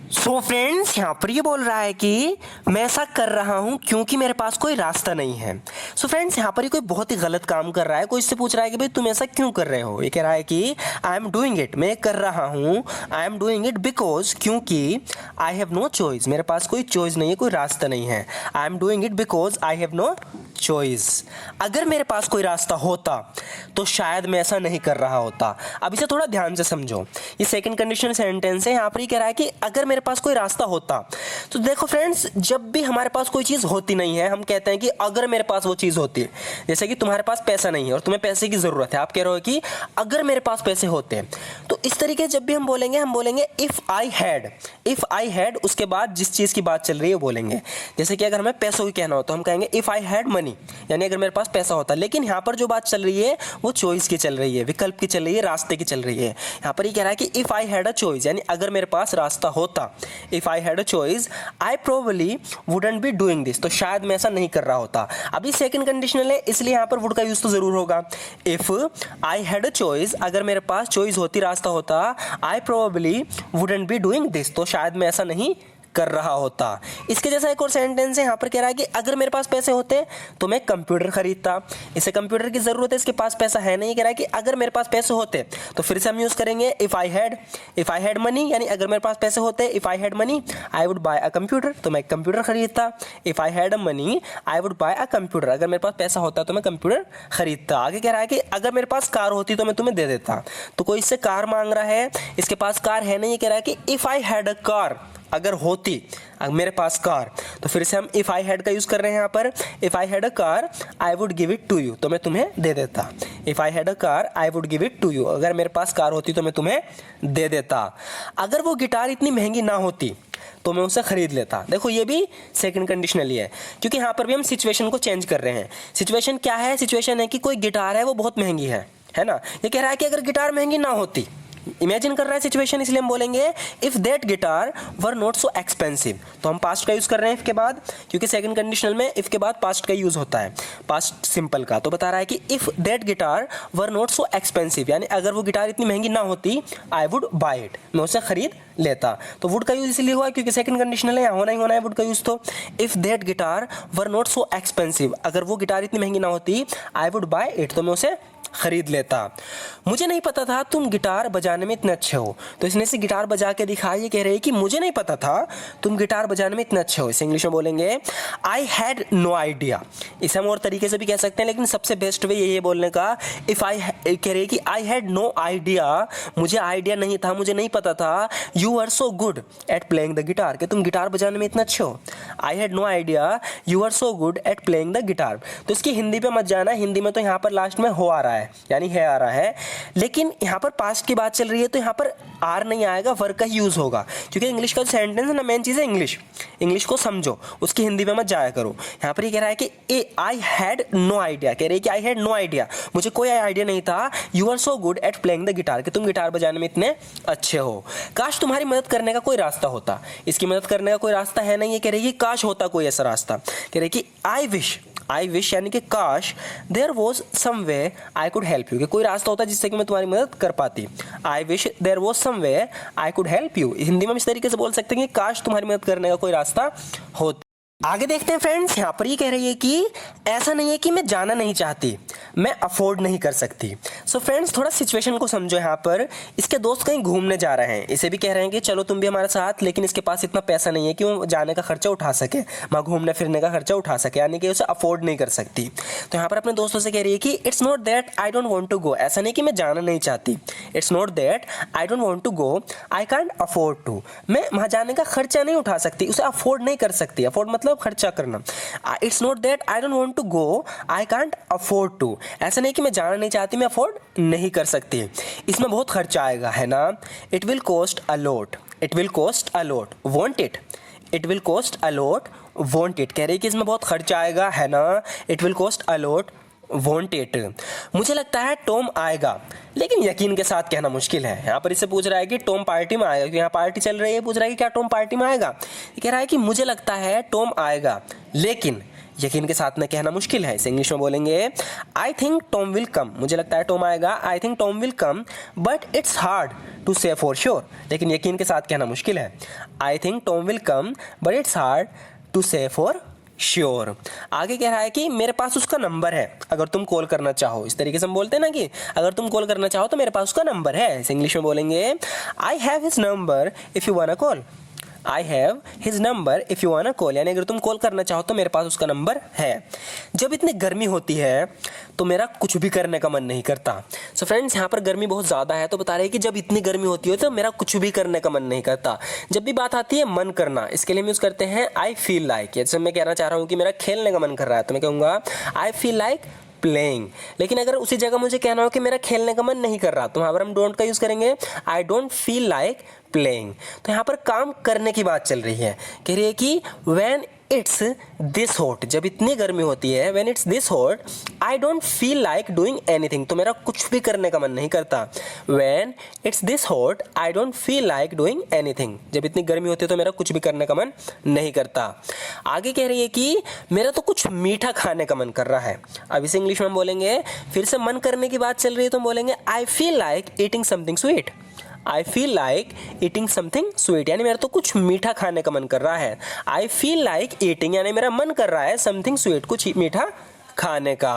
So friends, यहाँ पर ये बोल रहा है कि मैं ऐसा कर रहा हूँ क्योंकि मेरे पास कोई रास्ता नहीं है। सो फ्रेंड्स, यहाँ पर ये कोई बहुत ही गलत काम कर रहा है। कोई इससे पूछ रहा है कि भाई तुम ऐसा क्यों कर रहे हो। ये कह रहा है कि आई एम डूइंग इट, मैं कर रहा हूँ। I am doing it because, क्योंकि आई हैव नो चॉइस, मेरे पास कोई चॉइस नहीं है, कोई रास्ता नहीं है। I am doing it because I have no choice. अगर मेरे पास कोई रास्ता होता तो शायद मैं ऐसा नहीं कर रहा होता। अब इसे थोड़ा ध्यान से समझो। ये सेकंड कंडीशनल सेंटेंस है। यहाँ पर ये कह रहा है कि अगर मेरे पास कोई रास्ता होता। तो देखो फ्रेंड्स, जब भी हमारे पास कोई चीज़ होती नहीं है, हम कहते हैं कि अगर मेरे पास वो चीज़ होती। जैसे कि तुम्हारे पास पैसा नहीं है और तुम्हें पैसे की ज़रूरत है, आप कह रहे हो कि अगर मेरे पास पैसे होते। तो इस तरीके जब भी हम बोलेंगे if I had. If I had, उसके बाद जिस चीज़ की बात चल रही है वो बोलेंगे। जैसे कि अगर हमें पैसों की कहना हो तो हम कहेंगे इफ़ आई हैड मनी, यानी अगर मेरे पास पैसा होता। लेकिन यहाँ पर जो बात चल रही है वो चॉइस की चल रही है, विकल्प की चल रही है, रास्ते की चल रही है। यहाँ पर ये कह रहा है कि if I had a choice, यानी अगर मेरे पास रास्ता होता। If I had a choice I probably wouldn't be doing this, तो शायद मैं ऐसा नहीं कर रहा होता। अभी सेकंड कंडीशनल है, इसलिए यहाँ पर वुड का यूज़ तो ज़रूर होगा। If I had a choice, अगर मेरे पास चॉइस होती, रास्ता होता, I probably wouldn't be doing this, तो शायद मैं ऐसा नहीं कर रहा होता। इसके जैसा एक और सेंटेंस है। यहाँ पर कह रहा है कि अगर मेरे पास पैसे होते तो मैं कंप्यूटर खरीदता। इसे कंप्यूटर की ज़रूरत है, इसके पास पैसा है नहीं। कह रहा है कि अगर मेरे पास पैसे होते, तो फिर से हम यूज़ करेंगे इफ़ आई हैड मनी, यानी अगर मेरे पास पैसे होते, if I had money I would buy a computer, तो मैं कंप्यूटर खरीदता। If I had money I would buy a computer, अगर मेरे पास पैसा होता तो मैं कंप्यूटर खरीदता। आगे कह रहा है कि अगर मेरे पास कार होती तो मैं तुम्हें दे देता। तो कोई इससे कार मांग रहा है, इसके पास कार है नहीं। कह रहा है कि if I had a car, अगर होती मेरे पास कार, तो फिर से हम इफ़ आई हैड का यूज़ कर रहे हैं यहाँ पर। If I had a car I would give it to you, तो मैं तुम्हें दे देता। If I had a car I would give it to you, अगर मेरे पास कार होती तो मैं तुम्हें दे देता। अगर वो गिटार इतनी महंगी ना होती तो मैं उसे खरीद लेता। देखो ये भी सेकंड कंडीशनली है, क्योंकि यहाँ पर भी हम सिचुएशन को चेंज कर रहे हैं। सिचुएशन क्या है? सिचुएशन है कि कोई गिटार है वो बहुत महंगी है ना। ये कह रहा है कि अगर गिटार महंगी ना होती, इमेजिन कर रहा है सिचुएशन, इसलिए हम बोलेंगे if that guitar were not so expensive. तो हम पास्ट का यूज़ कर रहे हैं इफ के बाद, क्योंकि सेकंड कंडीशनल में इफ के बाद पास्ट का यूज़ होता है, पास्ट सिंपल का। तो बता रहा है कि if that guitar were not so expensive, यानी अगर वो गिटार इतनी महंगी ना होती, आई वुड बाय इट, मैं उसे खरीद लेता। तो वुड का यूज़ इसलिए हुआ क्योंकि सेकंड कंडीशनल है, यहाँ होना ही होना है वुड का यूज़। तो if that guitar were not so expensive, अगर वो गिटार इतनी महंगी ना होती, आई वुड बाय इट, तो मैं उसे खरीद लेता। मुझे नहीं पता था तुम गिटार बजाने में इतने अच्छे हो। तो इसने से गिटार बजा के दिखाया। ये कह रहे हैं कि मुझे नहीं पता था तुम गिटार बजाने में इतने अच्छे हो। इसे इंग्लिश में बोलेंगे आई हैड नो आइडिया। इसे हम और तरीके से भी कह सकते हैं, लेकिन सबसे बेस्ट वे यही है बोलने का। इफ आई कह रहे हैं कि आई हैड नो आइडिया, मुझे आइडिया नहीं था, मुझे नहीं पता था। You are so good at playing the guitar, कि तुम गिटार बजाने में इतना अच्छे हो। I had no idea you are so good at playing the guitar. तो इसकी हिंदी पे मत जाना, हिंदी में तो यहाँ पर लास्ट में हो आ रहा है, यानी है आ रहा है। लेकिन यहाँ पर पास्ट की बात चल रही है तो यहाँ पर आर नहीं आएगा, वर्ग का ही यूज़ होगा। क्योंकि इंग्लिश का जो सेंटेंस है ना, मेन चीज़ है इंग्लिश को समझो, उसकी हिंदी में मत जाया करो। यहाँ पर ये कह रहा है कि आई हैड नो आइडिया, कह रही है कि आई हैड नो आइडिया, मुझे कोई आइडिया नहीं था। You are so good at playing the guitar, कि तुम गिटार बजाने में इतने अच्छे हो। काश तुम्हारी मदद करने का कोई रास्ता होता। इसकी मदद करने का कोई रास्ता है नहीं। ये कह रही है कि काश होता कोई ऐसा रास्ता। कह रही है कि आई विश यानी कि काश there was some way I could help you, कि कोई रास्ता होता जिससे कि मैं तुम्हारी मदद कर पाती। I wish there was some way I could help you. Hindi में हम इस तरीके से बोल सकते हैं कि काश तुम्हारी मदद करने का कोई रास्ता होता। आगे देखते हैं फ्रेंड्स, यहाँ पर ये कह रही है कि ऐसा नहीं है कि मैं जाना नहीं चाहती, मैं अफोर्ड नहीं कर सकती। सो फ्रेंड्स, थोड़ा सिचुएशन को समझो। यहाँ पर इसके दोस्त कहीं घूमने जा रहे हैं, इसे भी कह रहे हैं कि चलो तुम भी हमारे साथ, लेकिन इसके पास इतना पैसा नहीं है कि वो जाने का खर्चा उठा सके, वहाँ घूमने फिरने का खर्चा उठा सके, यानी कि उसे अफोर्ड नहीं कर सकती। तो यहाँ पर अपने दोस्तों से कह रही है कि it's not that I don't want to go, ऐसा नहीं कि मैं जाना नहीं चाहती। It's not that I don't want to go, I can't afford to, मैं वहाँ जाने का खर्चा नहीं उठा सकती, उसे अफोर्ड नहीं कर सकती। अफोर्ड मतलब खर्चा करना। It's not that I don't want to go, I can't afford to, ऐसा नहीं कि मैं जाना नहीं चाहती, मैं अफोर्ड नहीं कर सकती। इसमें बहुत खर्चा आएगा, है ना। It will cost a lot, it will cost a lot, want it, it will cost a lot, want it. कह रही है कि इसमें बहुत खर्चा आएगा, है ना। It will cost a lot, want it. मुझे लगता है टॉम आएगा, लेकिन यकीन के साथ कहना मुश्किल है। यहाँ पर इससे पूछ रहा है कि टॉम पार्टी में आएगा, क्योंकि यहाँ पार्टी चल रही है। पूछ रहा है कि क्या टॉम पार्टी में आएगा। ये कह रहा है कि मुझे लगता है टॉम आएगा, लेकिन यकीन के साथ में कहना मुश्किल है। इसे इंग्लिश में बोलेंगे I think Tom will come, मुझे लगता है टॉम आएगा। I think Tom will come but it's hard to say for sure, लेकिन यकीन के साथ कहना मुश्किल है। I think Tom will come but it's hard to say for sure. आगे कह रहा है कि मेरे पास उसका नंबर है अगर तुम कॉल करना चाहो। इस तरीके से हम बोलते हैं ना कि अगर तुम कॉल करना चाहो तो मेरे पास उसका नंबर है। इसे इंग्लिश में बोलेंगे I have his number if you want a call. I have his number if you want a call, यानी अगर तुम कॉल करना चाहो तो मेरे पास उसका नंबर है। जब इतनी गर्मी होती है तो मेरा कुछ भी करने का मन नहीं करता। सो फ्रेंड्स, यहाँ पर गर्मी बहुत ज़्यादा है तो बता रहे हैं कि जब इतनी गर्मी होती है तो मेरा कुछ भी करने का मन नहीं करता। जब भी बात आती है मन करना, इसके लिए हम यूज़ करते हैं आई फील लाइक। जैसे मैं कहना चाह रहा हूँ कि मेरा खेलने का मन कर रहा है तो मैं कहूँगा आई फील लाइक प्लेइंग। लेकिन अगर उसी जगह मुझे कहना हो कि मेरा खेलने का मन नहीं कर रहा तो यहाँ पर हम डोंट का यूज़ करेंगे I don't feel like playing. तो यहाँ पर काम करने की बात चल रही है। कह रही है कि व्हेन इट्स दिस हॉट, जब इतनी गर्मी होती है, when it's this hot I don't feel like doing anything, तो मेरा कुछ भी करने का मन नहीं करता। When it's this hot I don't feel like doing anything, जब इतनी गर्मी होती है तो मेरा कुछ भी करने का मन नहीं करता। आगे कह रही है कि मेरा तो कुछ मीठा खाने का मन कर रहा है। अब इसे इंग्लिश में हम बोलेंगे, फिर से मन करने की बात चल रही है तो हम बोलेंगे I feel like eating something sweet. I feel like eating something sweet, यानी मेरा तो कुछ मीठा खाने का मन कर रहा है। आई फील लाइक ईटिंग, यानी मेरा मन कर रहा है समथिंग स्वीट, कुछ मीठा खाने का।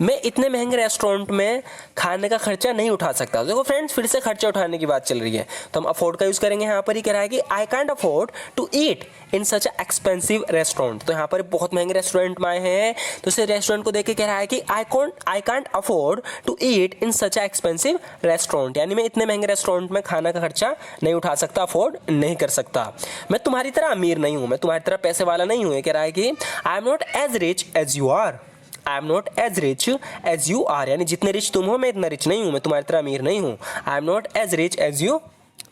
मैं इतने महंगे रेस्टोरेंट में खाने का खर्चा नहीं उठा सकता। देखो फ्रेंड्स, फिर से खर्चा उठाने की बात चल रही है तो हम अफोर्ड का यूज़ करेंगे। यहाँ पर ही कह रहा है कि I can't afford to eat in such expensive restaurant. तो यहाँ पर बहुत महंगे रेस्टोरेंट में आए हैं तो इस रेस्टोरेंट को देख के कह रहा है कि I can't afford to eat in such expensive restaurant, यानी मैं इतने महंगे रेस्टोरेंट में खाना का खर्चा नहीं उठा सकता, अफोर्ड नहीं कर सकता। मैं तुम्हारी तरह अमीर नहीं हूँ, मैं तुम्हारी तरह पैसे वाला नहीं हूँ। ये कह रहा है कि I am not as rich as you are. I am not as rich as you are, यानी जितने रिच तुम हो मैं इतना रिच नहीं हूँ, मैं तुम्हारी तरह अमीर नहीं हूँ। I am not as rich as you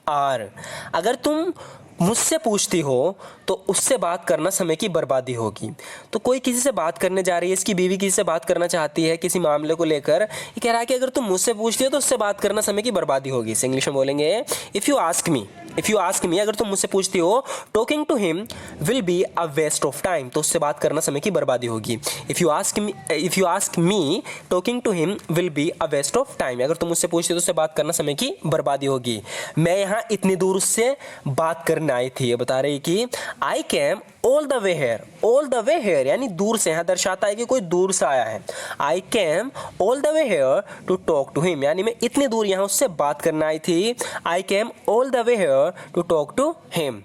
are. अगर तुम मुझसे पूछती हो तो उससे बात करना समय की बर्बादी होगी। तो कोई किसी से बात करने जा रही है, इसकी बीवी किसी से बात करना चाहती है किसी मामले को लेकर, ये कह रहा है कि अगर तुम मुझसे पूछती हो तो उससे बात करना समय की बर्बादी होगी। इसे इंग्लिश में बोलेंगे इफ़ यू आस्क मी, अगर तुम मुझसे पूछती हो talking to him will be a waste of time, तो उससे बात करना समय की बर्बादी होगी। If you ask me talking to him will be a waste of time, अगर तुम मुझसे पूछती हो तो उससे बात करना समय की बर्बादी होगी। मैं यहाँ इतनी दूर उससे बात करने आई थी। ये बता रही कि I came all the way here, यानी दूर से, यहाँ दर्शाता है कि कोई दूर से आया है। I came all the way here to talk to him, यानी मैं इतनी दूर यहाँ उससे बात करने आई थी। I came all the way here to talk to him.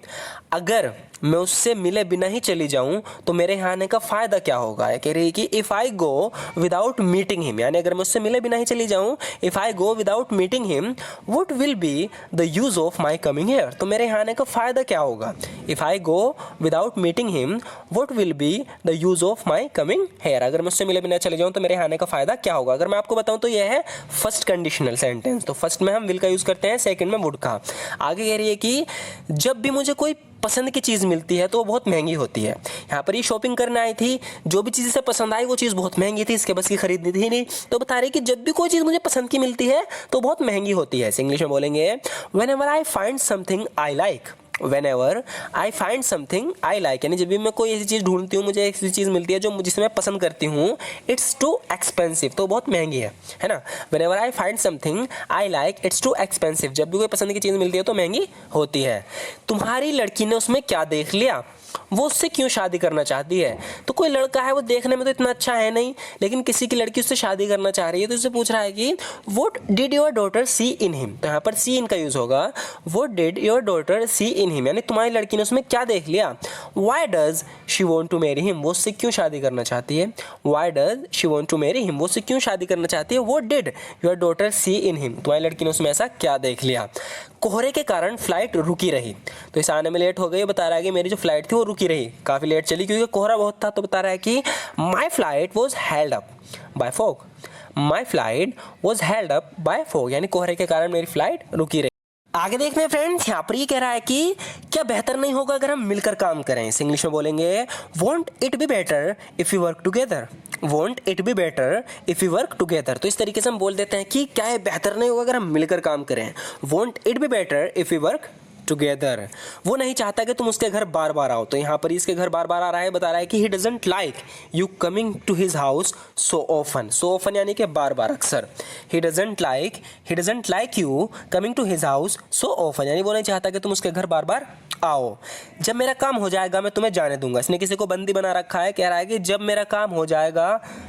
अगर मैं उससे मिले बिना ही चली जाऊं तो मेरे यहाँ आने का फ़ायदा क्या होगा। कह रही है कि if I go without meeting him, यानी अगर मैं उससे मिले बिना ही चली जाऊं, if I go without meeting him what will be the use of my coming here, तो मेरे यहाँ आने का फ़ायदा क्या होगा। If I go without meeting him what will be the use of my coming here, अगर मैं उससे मिले बिना चले जाऊँ तो मेरे यहाँ आने का फ़ायदा क्या होगा। अगर मैं आपको बताऊँ तो यह है फर्स्ट कंडीशनल सेंटेंस। तो फर्स्ट में हम विल का यूज़ करते हैं, सेकेंड में वुड का। आगे कह रही है कि जब भी मुझे कोई पसंद की चीज़ मिलती है तो वो बहुत महंगी होती है। यहाँ पर ये शॉपिंग करने आई थी, जो भी चीज़ इसे पसंद आई वो चीज़ बहुत महंगी थी, इसके बस की खरीदनी थी नहीं। तो बता रही कि जब भी कोई चीज़ मुझे पसंद की मिलती है तो बहुत महंगी होती है। इंग्लिश में बोलेंगे when ever I find something I like, whenever I find something I like, यानी जब भी मैं कोई ऐसी चीज़ ढूंढती हूँ, मुझे ऐसी चीज़ मिलती है जो जिसे मैं पसंद करती हूँ, इट्स टू एक्सपेंसिव, तो बहुत महंगी है ना। Whenever I find something I like it's too expensive, जब भी कोई पसंद की चीज़ मिलती है तो महंगी होती है। तुम्हारी लड़की ने उसमें क्या देख लिया, वो उससे क्यों शादी करना चाहती है। तो कोई लड़का है वो देखने में तो इतना अच्छा है नहीं, लेकिन किसी की लड़की उससे शादी करना चाह रही है तो उससे पूछ रहा है कि what did your daughter see in him, तो यहाँ पर सी इन का यूज़ होगा। What did your daughter see in him, यानी तुम्हारी लड़की ने उसमें क्या देख लिया। Why does she want to marry him, वो उससे क्यों शादी करना चाहती है। Why does she want to marry him, वो उससे क्यों शादी करना चाहती है। What did your daughter see in him, तुम्हारी लड़की ने उसमें ऐसा क्या देख लिया। कोहरे के कारण फ्लाइट रुकी रही, तो इस आने में लेट हो गई। बता रहा है कि मेरी जो फ्लाइट थी वो रुकी रही, काफ़ी लेट चली क्योंकि कोहरा बहुत था। तो बता रहा है कि my flight was held up by fog, my flight was held up by fog, यानी कोहरे के कारण मेरी फ्लाइट रुकी रही। आगे देखते हैं फ्रेंड्स, यहाँ पर ये कह रहा है कि क्या बेहतर नहीं होगा अगर हम मिलकर काम करें। इस इंग्लिश में बोलेंगे won't it be better if you work together, won't it be better if you work together. तो इस तरीके से हम बोल देते हैं कि क्या ये बेहतर नहीं होगा अगर हम मिलकर काम करें। Won't it be better if you work together. वो नहीं चाहता कि तुम उसके घर बार बार आओ। तो यहाँ पर इसके घर बार बार आ रहा है, बता रहा है कि he doesn't like you coming to his house so often. So often यानी कि बार बार, अक्सर। He doesn't like you coming to his house so often, यानी वो नहीं चाहता कि तुम उसके घर बार बार आओ। जब मेरा काम हो जाएगा मैं तुम्हें जाने दूंगा। इसने किसी को बंदी बना रखा है, कह रहा है कि जब मेरा काम हो जाएगा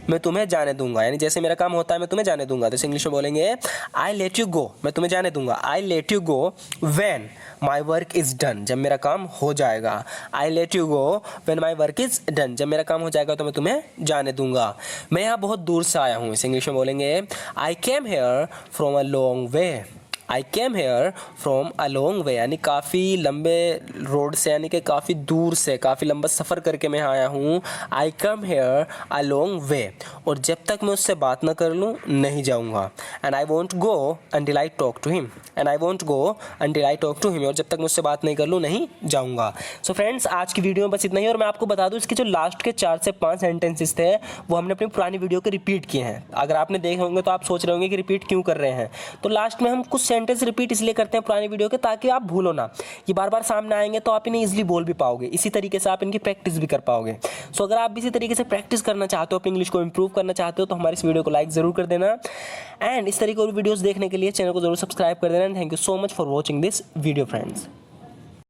मैं तुम्हें जाने दूंगा, यानी जैसे मेरा काम होता है मैं तुम्हें जाने दूंगा। तो इसे इंग्लिश में बोलेंगे आई लेट यू गो, मैं तुम्हें जाने दूंगा। I let you go when my work is done, जब मेरा काम हो जाएगा। I let you go when my work is done, जब मेरा काम हो जाएगा तो मैं तुम्हें जाने दूंगा। मैं यहाँ बहुत दूर से आया हूँ। इसे इंग्लिश में बोलेंगे I came here from a long way. I came here from a long way, यानी काफ़ी लंबे रोड से, यानी कि काफ़ी दूर से, काफ़ी लंबा सफ़र करके मैं आया हूँ। आई कम हेयर अ लॉन्ग वे, और जब तक मैं उससे बात ना कर लूँ नहीं जाऊँगा। And I won't go until I talk to him, and I won't go until I talk to him, और जब तक मैं उससे बात नहीं कर लूँ नहीं जाऊँगा। सो फ्रेंड्स, आज की वीडियो में बस इतना ही। और मैं आपको बता दूँ, इसके जो लास्ट के 4 से 5 सेंटेंसेस थे वो हमने अपनी पुरानी वीडियो के रिपीट किए हैं। अगर आपने देखे होंगे तो आप सोच रहे होंगे कि रिपीट क्यों कर रहे हैं। तो लास्ट में हम कुछ सेंटेंस रिपीट इसलिए करते हैं पुरानी वीडियो के, ताकि आप भूलो ना। ये बार बार सामने आएंगे तो आप इन्हें इजीली बोल भी पाओगे, इसी तरीके से आप इनकी प्रैक्टिस भी कर पाओगे। सो अगर आप इसी तरीके से प्रैक्टिस करना चाहते हो, अपनी इंग्लिश को इंप्रूव करना चाहते हो, तो हमारी इस वीडियो को लाइक जरूर कर देना। एंड इस तरीके और वीडियोस देखने के लिए चैनल को जरूर सब्सक्राइब कर देना। Thank you so much for watching this video friends.